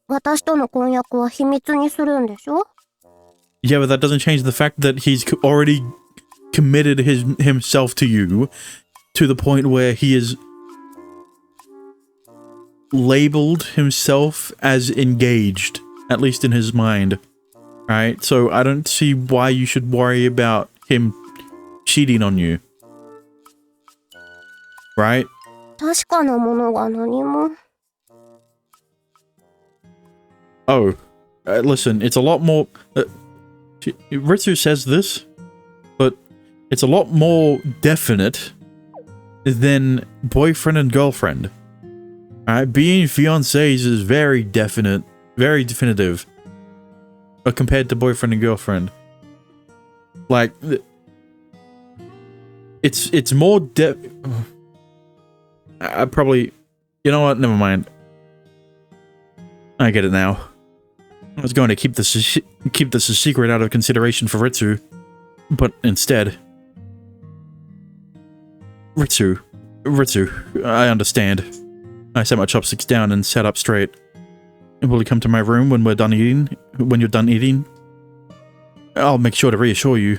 私との婚約は秘密にするんでしょ？ Yeah, but that doesn't change the fact that he's already committed himself to you to the point where he is labeled himself as engaged, at least in his mind. Right? So I don't see why you should worry about him cheating on you. Right? 確かなものが何も。 Oh, listen, it's a lot more... Ritsu says this, but it's a lot more definite than boyfriend and girlfriend. Alright, being fiancés is very definite, very definitive. Compared to boyfriend and girlfriend. Like, it's more I probably... You know what? Never mind. I get it now. I was going to keep this a secret out of consideration for Ritsu, but instead... Ritsu, I understand. I set my chopsticks down and sat up straight. Will you come to my room when we're done eating? When you're done eating? I'll make sure to reassure you.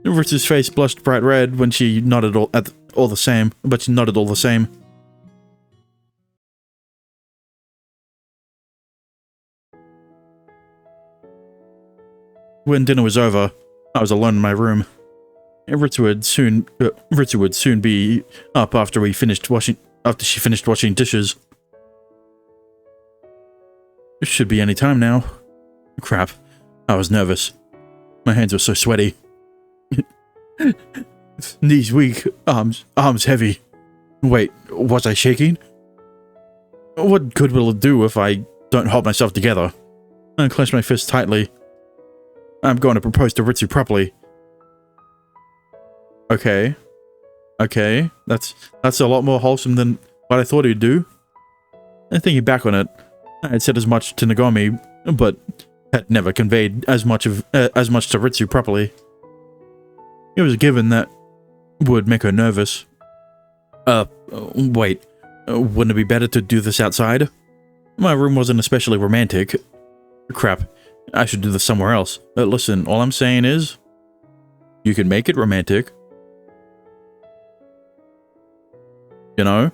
Ritsu's face blushed bright red when she nodded all the same, but she nodded all the same. When dinner was over, I was alone in my room. Ritsu would soon be up after she finished washing dishes. It should be any time now. Crap. I was nervous. My hands were so sweaty. Knees weak, arms heavy. Wait, was I shaking? What good will it do if I don't hold myself together? I clenched my fist tightly. I'm going to propose to Ritsu properly. Okay. That's a lot more wholesome than what I thought he'd do. And thinking back on it, I had said as much to Nagomi, but had never conveyed as much to Ritsu properly. It was a given that would make her nervous. Wait. Wouldn't it be better to do this outside? My room wasn't especially romantic. Crap. I should do this somewhere else. Listen, all I'm saying is, you can make it romantic. You know?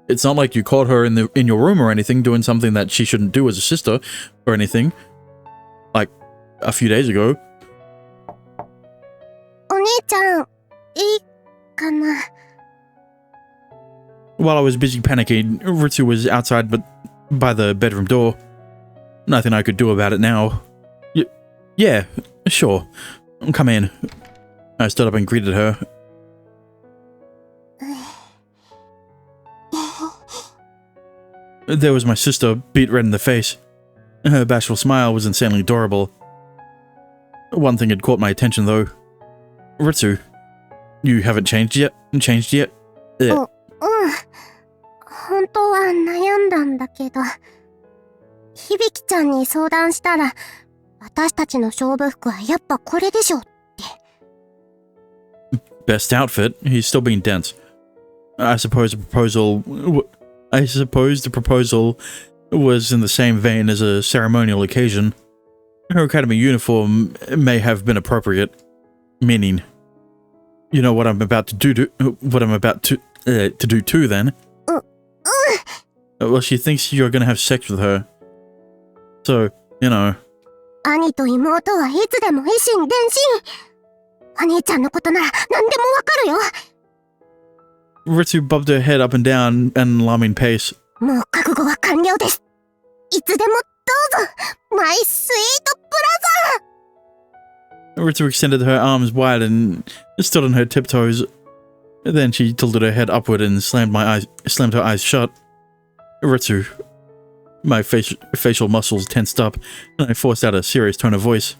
It's not like you caught her in your room or anything doing something that she shouldn't do as a sister or anything. Like, a few days ago. お兄ちゃん、いいかな? While I was busy panicking, Ritsu was outside but by the bedroom door. Nothing I could do about it now. Yeah, sure. Come in. I stood up and greeted her. There was my sister, beat red in the face. Her bashful smile was insanely adorable. One thing had caught my attention though. Ritsu, you haven't changed yet? Yeah. 本当は悩んだんだけど、響ちゃんに相談したら、私たちの勝負服はやっぱこれでしょって。Best outfit? He's still being dense. I suppose the proposal was in the same vein as a ceremonial occasion. Her academy uniform may have been appropriate. Meaning, you know what I'm about to do too then? Well, she thinks you're gonna have sex with her. So, you know. 兄と妹はいつでも一心伝心。お兄ちゃんのことなら何でもわかるよ。Ritsu bobbed her head up and down at an alarming pace. もう覚悟は完了です。いつでもどうぞ、マイスイートブラザー。Ritsu extended her arms wide and stood on her tiptoes. Then she tilted her head upward and slammed her eyes shut. Ritsu. My facial muscles tensed up, and I forced out a serious tone of voice.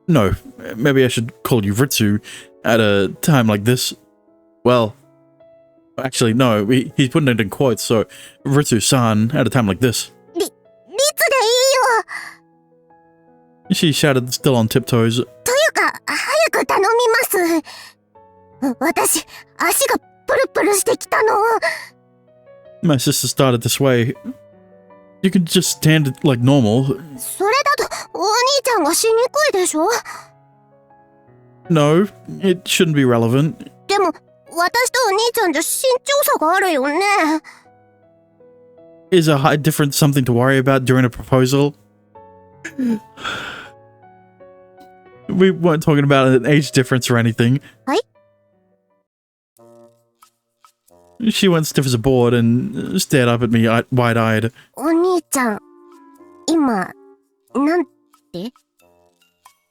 No, maybe I should call you Ritsu at a time like this. Well, actually, no, he's putting it in quotes, so Ritsu-san at a time like this. リツでいいよ。 She shouted, still on tiptoes. というか、早く頼みます。私、足がプルプルしてきたの。 My sister started to sway. You can just stand like normal. それだと、お兄ちゃんがしにくいでしょ? No, it shouldn't be relevant. でも、私とお兄ちゃんじゃ身長差があるよね。 Is a height difference something to worry about during a proposal? We weren't talking about an age difference or anything. はい? She went stiff as a board and stared up at me wide-eyed. お兄ちゃん、今、なんて?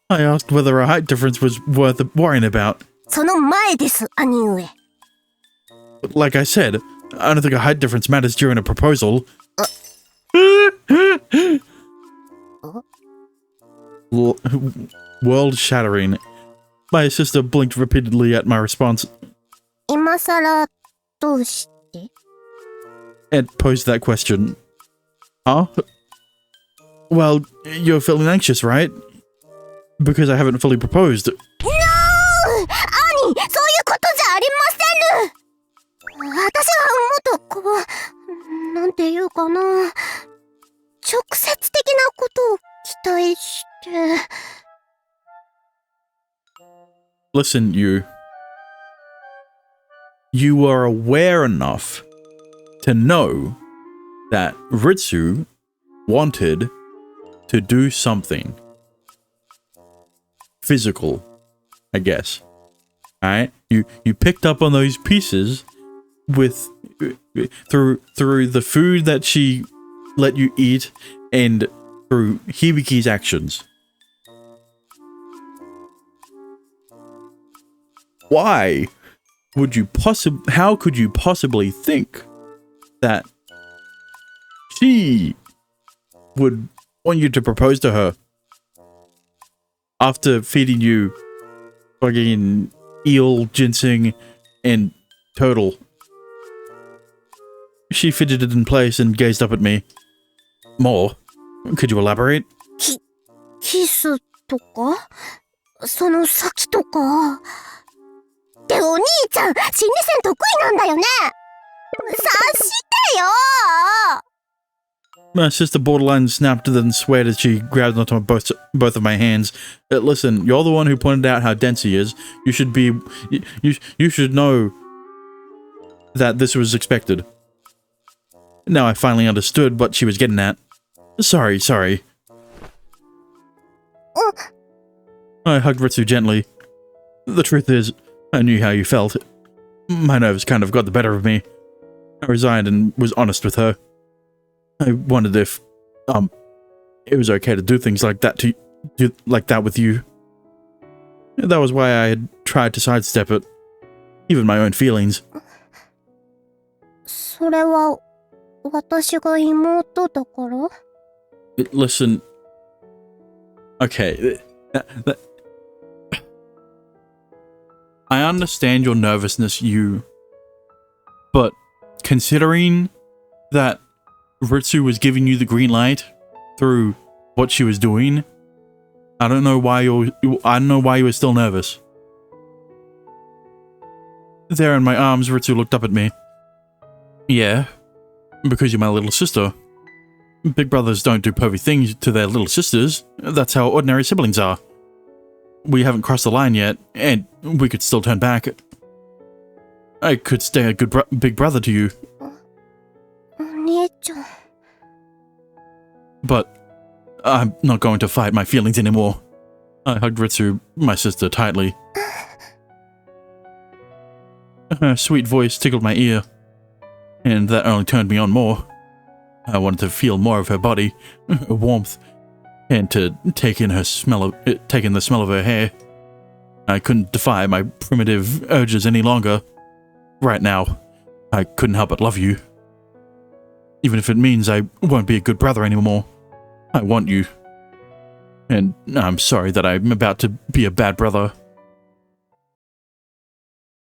I asked whether a height difference was worth worrying about. その前です、兄上。 Like I said, I don't think a height difference matters during a proposal. World-shattering. My sister blinked repeatedly at my response. 今さら、どうして? And posed that question. Huh? Well, you're feeling anxious, right? Because I haven't fully proposed. No! 兄、そういうことじゃありません！私はもっとこう、なんていうかな、直接的なことを期待して。 Listen, you. You are aware enough to know that Ritsu wanted to do something. physical, I guess. Alright? You picked up on those pieces with through the food that she let you eat and through Hibiki's actions. Why would you how could you possibly think that she would want you to propose to her after feeding you fucking eel, ginseng, and turtle? She fidgeted in place and gazed up at me. More? Could you elaborate? キスとかその先とか。ってお兄ちゃん、心理戦得意なんだよね。察してよ。 My sister borderline snapped, then sweared as she grabbed onto both of my hands. Listen, you're the one who pointed out how dense he is. You should be... You should know that this was expected. Now I finally understood what she was getting at. Sorry. I hugged Ritsu gently. The truth is, I knew how you felt. My nerves kind of got the better of me. I resigned and was honest with her. I wondered if, it was okay to do things like that with you. That was why I had tried to sidestep it. Even my own feelings. それは私が妹だから？ Listen. Okay. I understand your nervousness, but considering that Ritsu was giving you the green light through what she was doing, I don't know why you were still nervous. There in my arms, Ritsu looked up at me. Yeah, because you're my little sister. Big brothers don't do pervy things to their little sisters. That's how ordinary siblings are. We haven't crossed the line yet, and we could still turn back. I could stay a good big brother to you. お兄ちゃん。 But I'm not going to fight my feelings anymore. I hugged Ritsu, my sister, tightly. Her sweet voice tickled my ear, and that only turned me on more. I wanted to feel more of her body, her warmth, and to take in the smell of her hair. I couldn't defy my primitive urges any longer. Right now, I couldn't help but love you. Even if it means I won't be a good brother anymore. I want you. And I'm sorry that I'm about to be a bad brother.